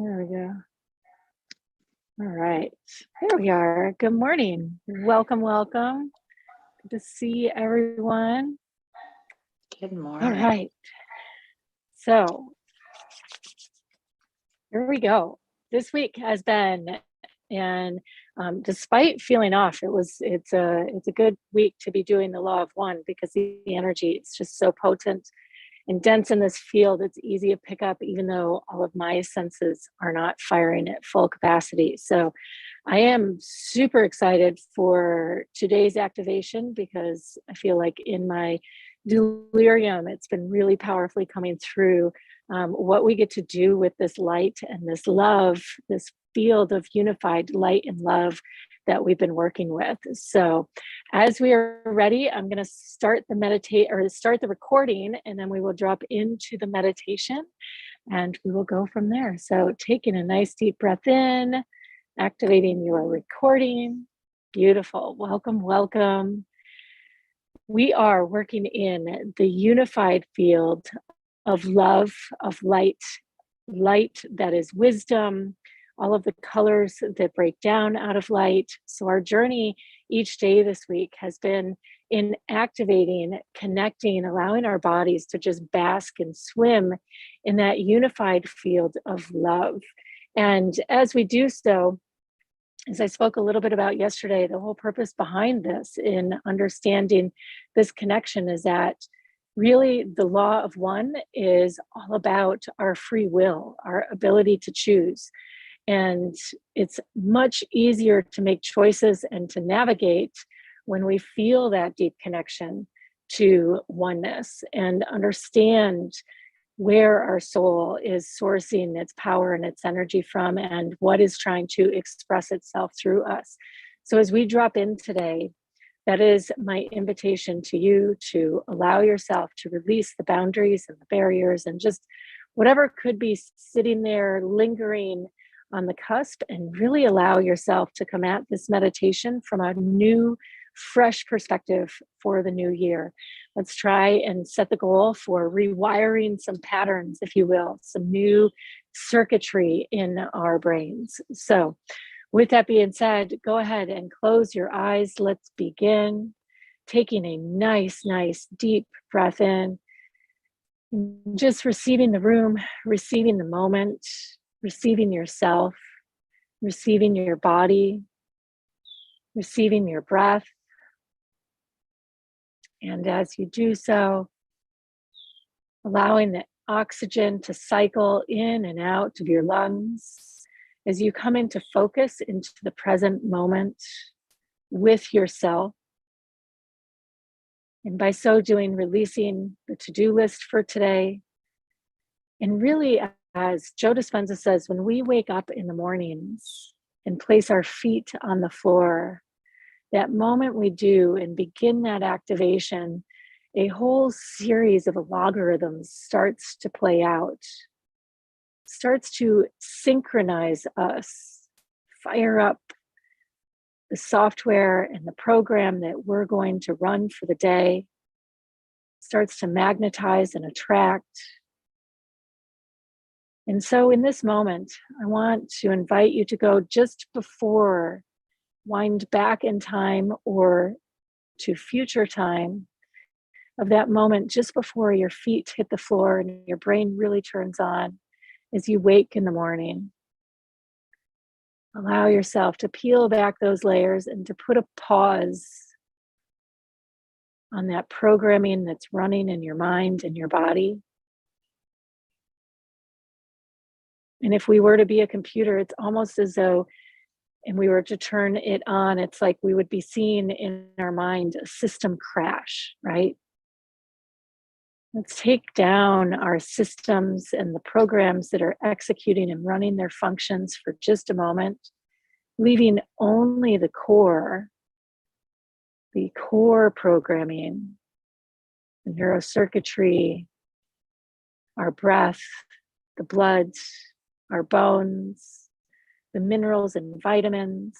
There we go. All right. There we are. Good morning. Welcome, welcome. Good to see everyone. Good All morning. right. So here we go. This week has been, and despite feeling off, it's a good week to be doing the law of one because the energy is just so potent and dense in this field. It's easy to pick up, even though all of my senses are not firing at full capacity. So I am super excited for today's activation because I feel like in my delirium, it's been really powerfully coming through what we get to do with this light and this love, this field of unified light and love that we've been working with. So as we are ready, I'm going to start the recording, and then we will drop into the meditation and we will go from there. So taking a nice deep breath in, activating your recording. Beautiful. Welcome, welcome. We are working in the unified field of love, of light that is wisdom, all of the colors that break down out of light. So our journey each day this week has been in activating, connecting, allowing our bodies to just bask and swim in that unified field of love. And as we do so, as I spoke a little bit about yesterday, the whole purpose behind this in understanding this connection is that really the law of one is all about our free will, our ability to choose. And it's much easier to make choices and to navigate when we feel that deep connection to oneness and understand where our soul is sourcing its power and its energy from and what is trying to express itself through us. So as we drop in today, that is my invitation to you to allow yourself to release the boundaries and the barriers and just whatever could be sitting there lingering on the cusp, and really allow yourself to come at this meditation from a new, fresh perspective for the new year. Let's try and set the goal for rewiring some patterns, if you will, some new circuitry in our brains. So with that being said, go ahead and close your eyes. Let's begin. Taking a nice, deep breath in. Just receiving the room, receiving the moment, receiving yourself, receiving your body, receiving your breath. And as you do so, allowing the oxygen to cycle in and out of your lungs as you come into focus into the present moment with yourself. And by so doing, releasing the to-do list for today. And really, as Joe Dispenza says, when we wake up in the mornings and place our feet on the floor, that moment we do and begin that activation, a whole series of logarithms starts to play out, starts to synchronize us, fire up the software and the program that we're going to run for the day, starts to magnetize and attract. And so in this moment, I want to invite you to go just before, wind back in time or to future time of that moment just before your feet hit the floor and your brain really turns on as you wake in the morning. Allow yourself to peel back those layers and to put a pause on that programming that's running in your mind and your body. And if we were to be a computer, it's almost as though, and we were to turn it on, it's like we would be seeing in our mind a system crash, right? Let's take down our systems and the programs that are executing and running their functions for just a moment, leaving only the core programming, the neurocircuitry, our breath, the blood, our bones, the minerals and vitamins,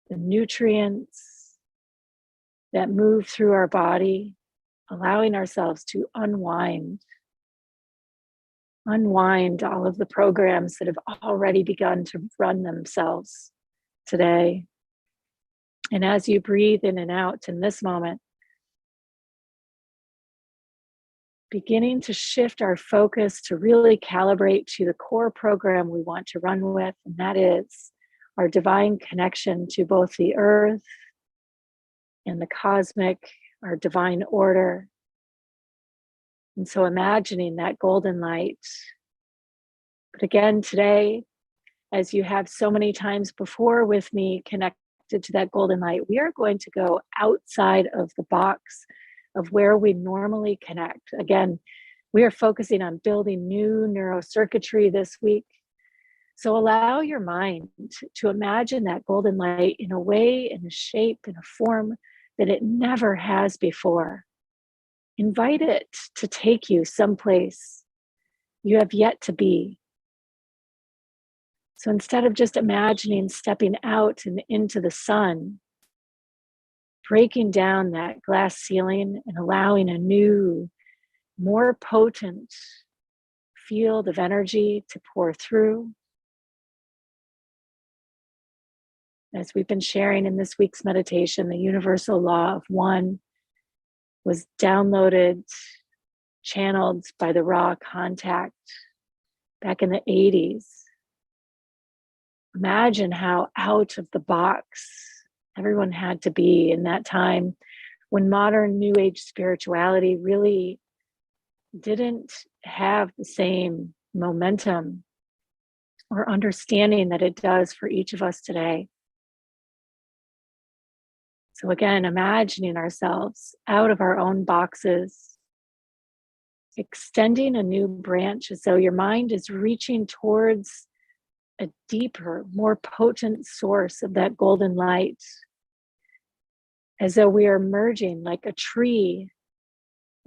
the nutrients that move through our body, allowing ourselves to unwind Unwind all of the programs that have already begun to run themselves today. And as you breathe in and out in this moment, beginning to shift our focus to really calibrate to the core program we want to run with, and that is our divine connection to both the earth and the cosmic, our divine order. And so imagining that golden light. But again, today, as you have so many times before with me connected to that golden light, we are going to go outside of the box of where we normally connect. Again, we are focusing on building new neurocircuitry this week. So allow your mind to imagine that golden light in a way, in a shape, in a form that it never has before. Invite it to take you someplace you have yet to be. So instead of just imagining stepping out and into the sun, breaking down that glass ceiling and allowing a new, more potent field of energy to pour through. As we've been sharing in this week's meditation, the universal law of one was downloaded, channeled by the raw contact back in the 80s. Imagine how out of the box everyone had to be in that time when modern New Age spirituality really didn't have the same momentum or understanding that it does for each of us today. So again, imagining ourselves out of our own boxes, extending a new branch as though your mind is reaching towards a deeper, more potent source of that golden light, as though we are merging like a tree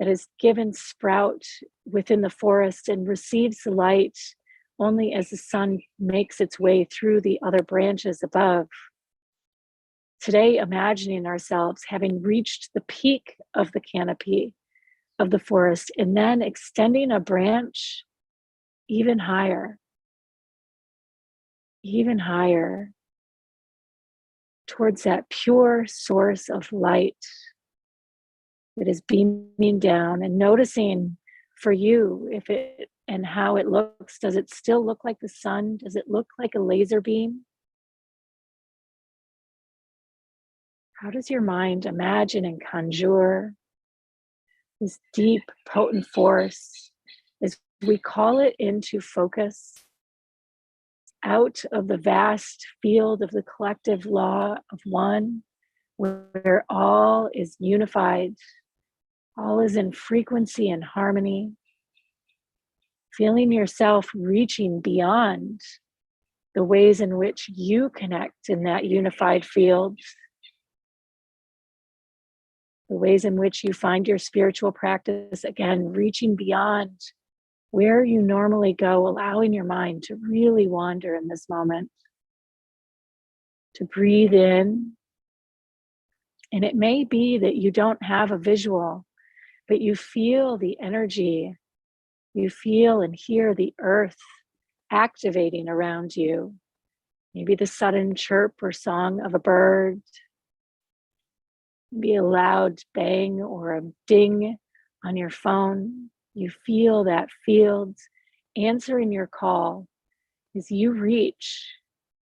that is given sprout within the forest and receives the light only as the sun makes its way through the other branches above. Today, imagining ourselves having reached the peak of the canopy of the forest and then extending a branch even higher towards that pure source of light that is beaming down, and noticing for you if it and how it looks. Does it still look like the sun? Does it look like a laser beam? How does your mind imagine and conjure this deep, potent force as we call it into focus out of the vast field of the collective law of one, where all is unified, all is in frequency and harmony, feeling yourself reaching beyond the ways in which you connect in that unified field, the ways in which you find your spiritual practice, again, reaching beyond where you normally go, allowing your mind to really wander in this moment, to breathe in. And it may be that you don't have a visual, but you feel the energy, you feel and hear the earth activating around you. Maybe the sudden chirp or song of a bird, maybe a loud bang or a ding on your phone. You feel that field answering your call as you reach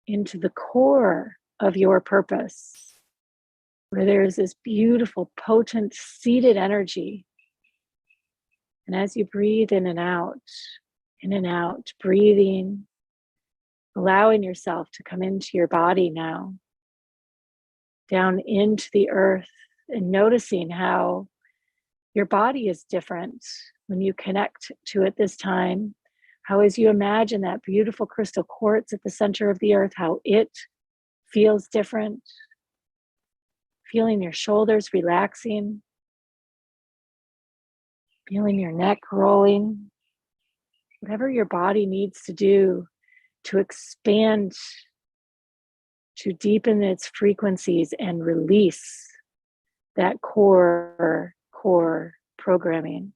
into the core of your purpose, where there's this beautiful, potent, seated energy. And as you breathe in and out, breathing, allowing yourself to come into your body now, down into the earth, and noticing how your body is different when you connect to it this time. How, as you imagine that beautiful crystal quartz at the center of the earth, how it feels different, feeling your shoulders relaxing, feeling your neck rolling, whatever your body needs to do to expand, to deepen its frequencies and release that core programming.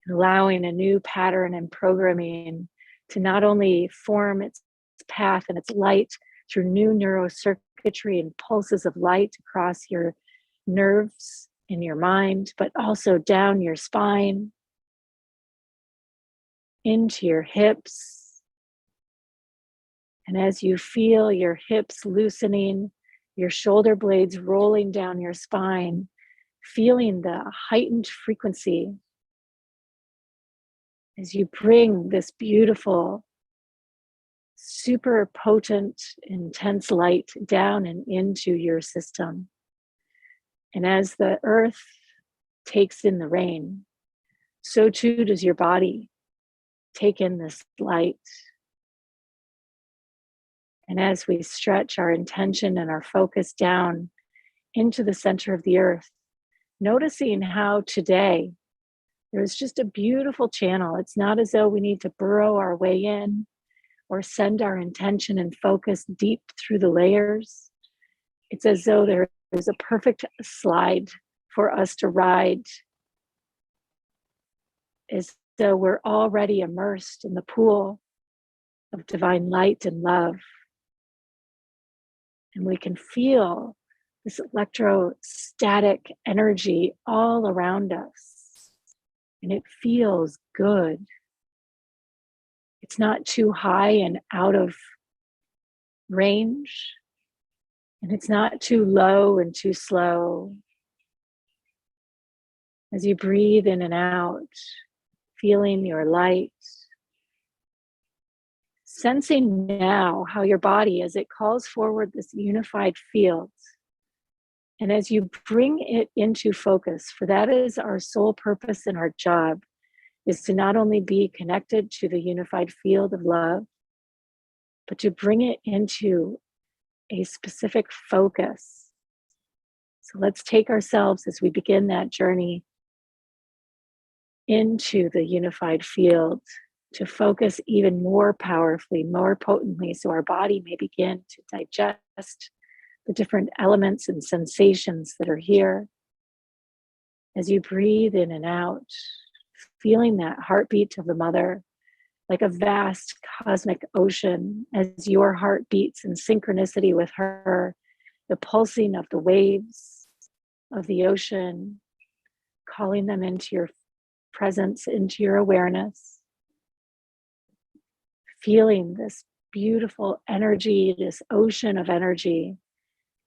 allowing a new pattern and programming to not only form its path and its light through new neurocircuitry and pulses of light across your nerves in your mind, but also down your spine, into your hips. And as you feel your hips loosening, your shoulder blades rolling down your spine, feeling the heightened frequency as you bring this beautiful, super potent, intense light down and into your system. And as the earth takes in the rain, so too does your body take in this light. And as we stretch our intention and our focus down into the center of the earth, noticing how today there's just a beautiful channel. It's not as though we need to burrow our way in or send our intention and focus deep through the layers. It's as though there is a perfect slide for us to ride, as though we're already immersed in the pool of divine light and love. And we can feel this electrostatic energy all around us. And it feels good. It's not too high and out of range. And it's not too low and too slow. As you breathe in and out, feeling your light, sensing now how your body, as it calls forward this unified field, and as you bring it into focus, for that is our sole purpose and our job, is to not only be connected to the unified field of love, but to bring it into a specific focus. So let's take ourselves as we begin that journey into the unified field to focus even more powerfully, more potently, so our body may begin to digest the different elements and sensations that are here. As you breathe in and out, feeling that heartbeat of the mother, like a vast cosmic ocean, as your heart beats in synchronicity with her, the pulsing of the waves of the ocean, calling them into your presence, into your awareness, feeling this beautiful energy, this ocean of energy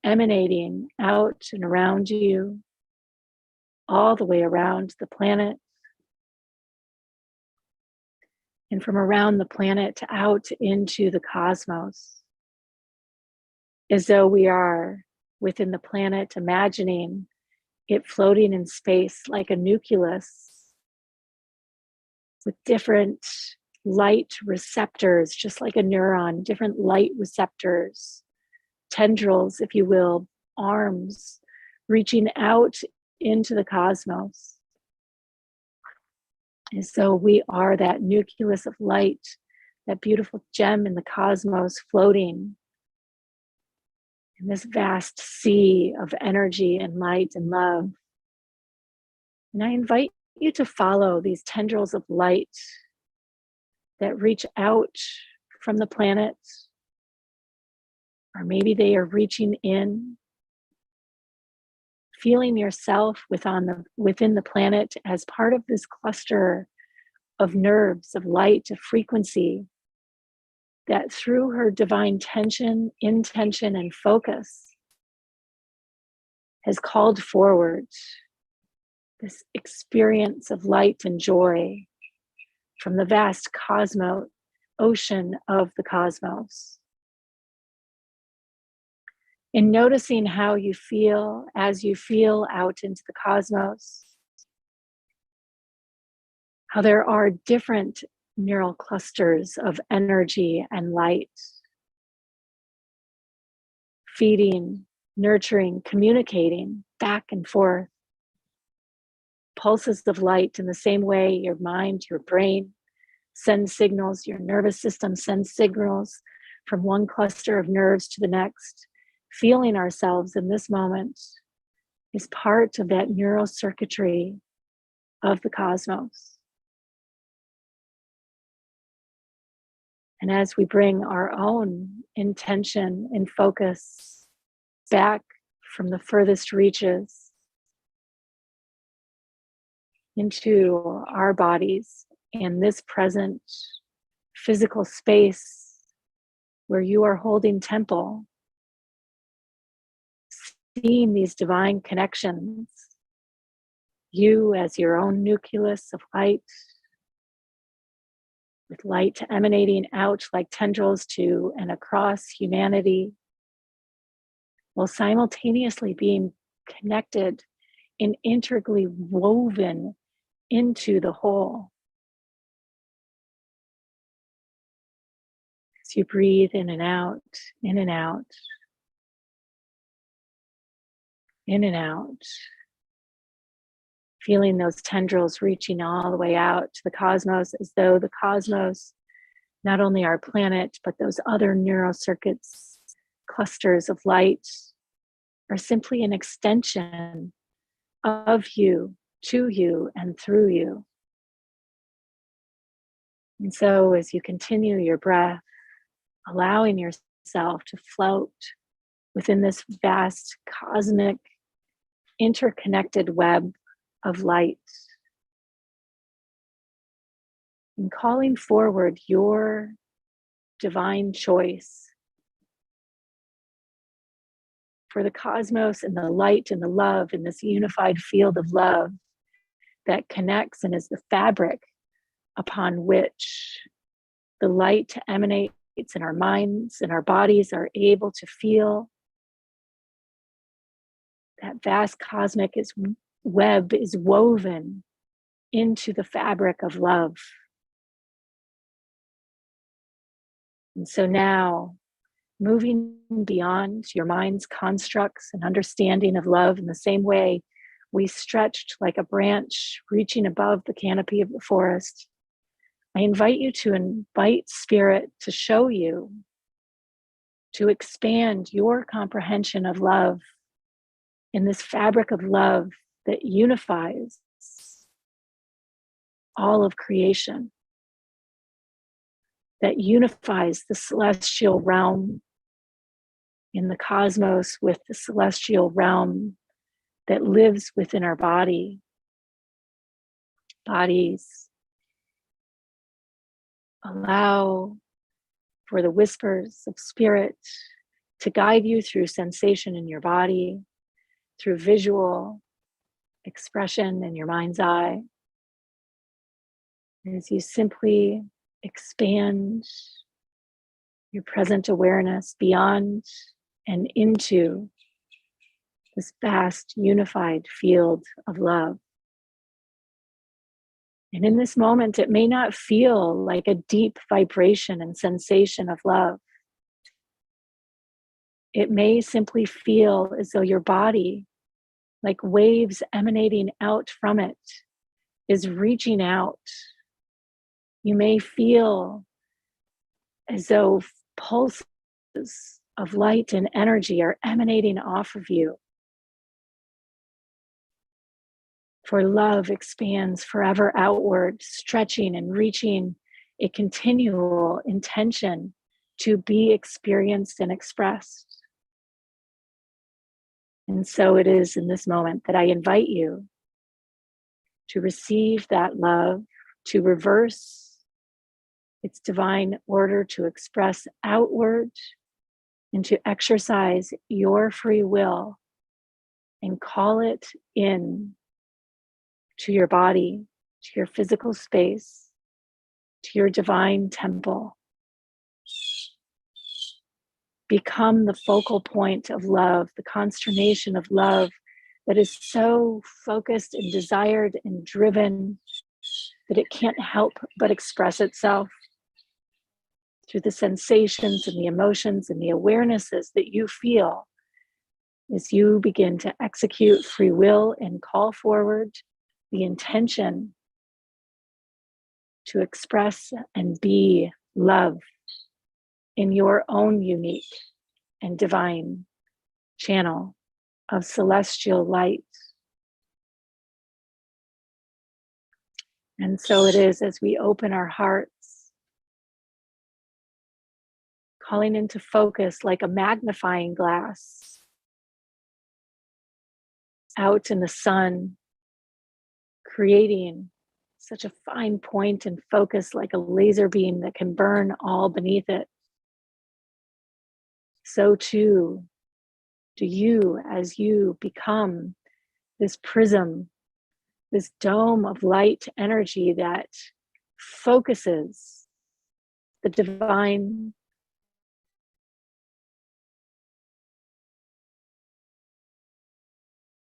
emanating out and around you, all the way around the planet, and from around the planet out into the cosmos, as though we are within the planet, imagining it floating in space like a nucleus with different light receptors, just like a neuron, different light receptors, tendrils, if you will, arms reaching out into the cosmos. And so we are that nucleus of light, that beautiful gem in the cosmos floating in this vast sea of energy and light and love. And I invite you to follow these tendrils of light that reach out from the planet, or maybe they are reaching in, feeling yourself within the planet as part of this cluster of nerves, of light, of frequency, that through her divine tension, intention, and focus has called forward this experience of light and joy from the vast ocean of the cosmos. In noticing how you feel as you feel out into the cosmos, how there are different neural clusters of energy and light, feeding, nurturing, communicating back and forth, pulses of light in the same way your mind, your brain sends signals, your nervous system sends signals from one cluster of nerves to the next. Feeling ourselves in this moment is part of that neural circuitry of the cosmos. And as we bring our own intention and focus back from the furthest reaches into our bodies and this present physical space where you are holding temple, seeing these divine connections, you as your own nucleus of light, with light emanating out like tendrils to and across humanity, while simultaneously being connected and integrally woven into the whole. As you breathe in and out, in and out, in and out, feeling those tendrils reaching all the way out to the cosmos, as though the cosmos, not only our planet, but those other neural circuits, clusters of light, are simply an extension of you, to you, and through you. And so as you continue your breath, allowing yourself to float within this vast cosmic interconnected web of light, and calling forward your divine choice for the cosmos and the light and the love in this unified field of love that connects and is the fabric upon which the light emanates and our minds and our bodies are able to feel. That vast cosmic web is woven into the fabric of love. And so now, moving beyond your mind's constructs and understanding of love in the same way we stretched like a branch reaching above the canopy of the forest, I invite you to invite Spirit to show you, to expand your comprehension of love in this fabric of love that unifies all of creation, that unifies the celestial realm in the cosmos with the celestial realm that lives within our bodies. Allow for the whispers of Spirit to guide you through sensation in your body, through visual expression in your mind's eye, as you simply expand your present awareness beyond and into this vast unified field of love. And in this moment, it may not feel like a deep vibration and sensation of love. It may simply feel as though your body, like waves emanating out from it, is reaching out. You may feel as though pulses of light and energy are emanating off of you. For love expands forever outward, stretching and reaching a continual intention to be experienced and expressed. And so it is in this moment that I invite you to receive that love, to reverse its divine order, to express outward, and to exercise your free will and call it in to your body, to your physical space, to your divine temple. Become the focal point of love, the consternation of love that is so focused and desired and driven that it can't help but express itself through the sensations and the emotions and the awarenesses that you feel as you begin to execute free will and call forward the intention to express and be love in your own unique and divine channel of celestial light. And so it is as we open our hearts calling into focus like a magnifying glass out in the sun, creating such a fine point and focus like a laser beam that can burn all beneath it. So too do you as you become this prism, this dome of light energy that focuses the divine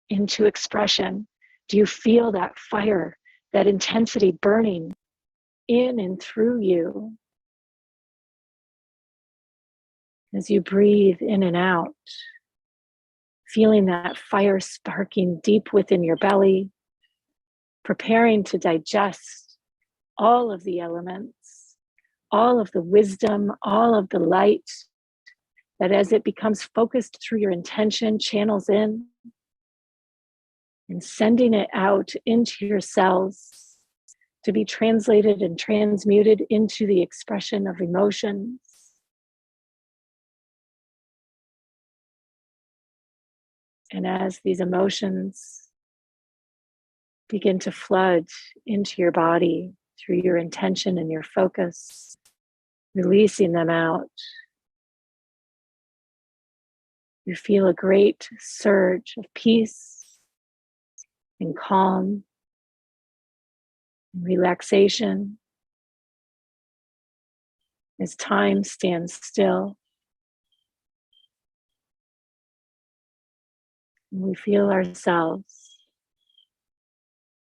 into expression. Do you feel that fire, that intensity burning in and through you as you breathe in and out, feeling that fire sparking deep within your belly, preparing to digest all of the elements, all of the wisdom, all of the light that as it becomes focused through your intention, channels in and sending it out into your cells to be translated and transmuted into the expression of emotions. And as these emotions begin to flood into your body through your intention and your focus, releasing them out, you feel a great surge of peace and calm and relaxation as time stands still. And we feel ourselves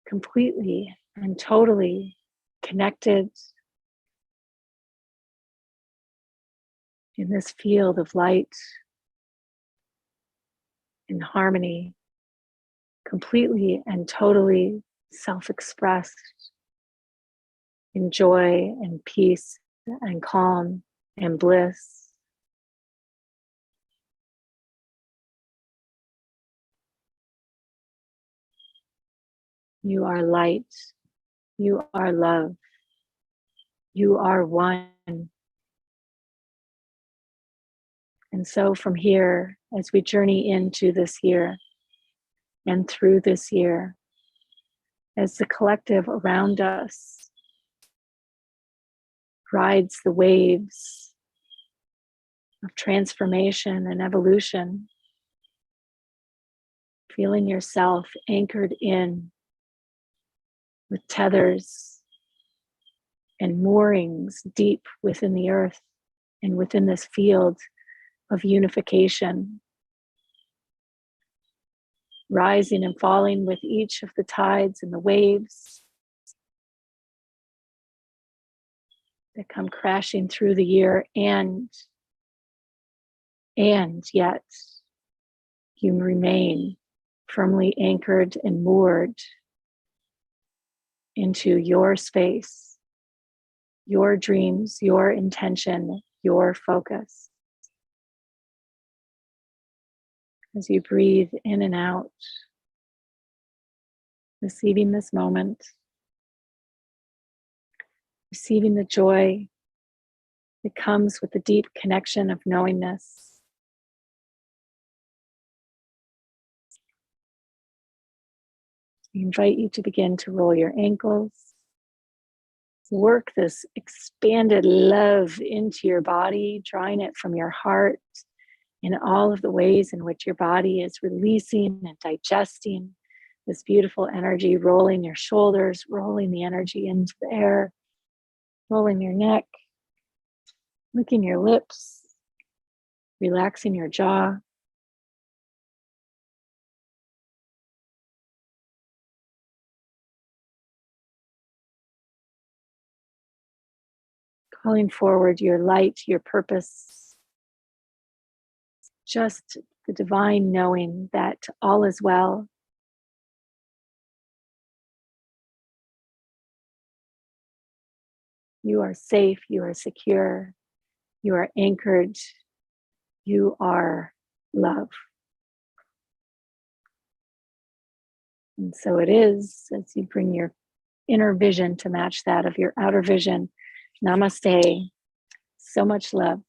completely and totally connected in this field of light and harmony, completely and totally self-expressed in joy and peace and calm and bliss. You are light. You are love. You are one. And so from here, as we journey into this year and through this year, as the collective around us rides the waves of transformation and evolution, feeling yourself anchored in with tethers and moorings deep within the earth and within this field of unification, rising and falling with each of the tides and the waves that come crashing through the year, and yet you remain firmly anchored and moored into your space, your dreams, your intention, your focus. As you breathe in and out, receiving this moment, receiving the joy that comes with the deep connection of knowingness. I invite you to begin to roll your ankles, work this expanded love into your body, drawing it from your heart in all of the ways in which your body is releasing and digesting this beautiful energy, rolling your shoulders, rolling the energy into the air, rolling your neck, licking your lips, relaxing your jaw. Calling forward your light, your purpose, just the divine knowing that all is well. You are safe, you are secure, you are anchored, you are love. And so it is, as you bring your inner vision to match that of your outer vision. Namaste. So much love.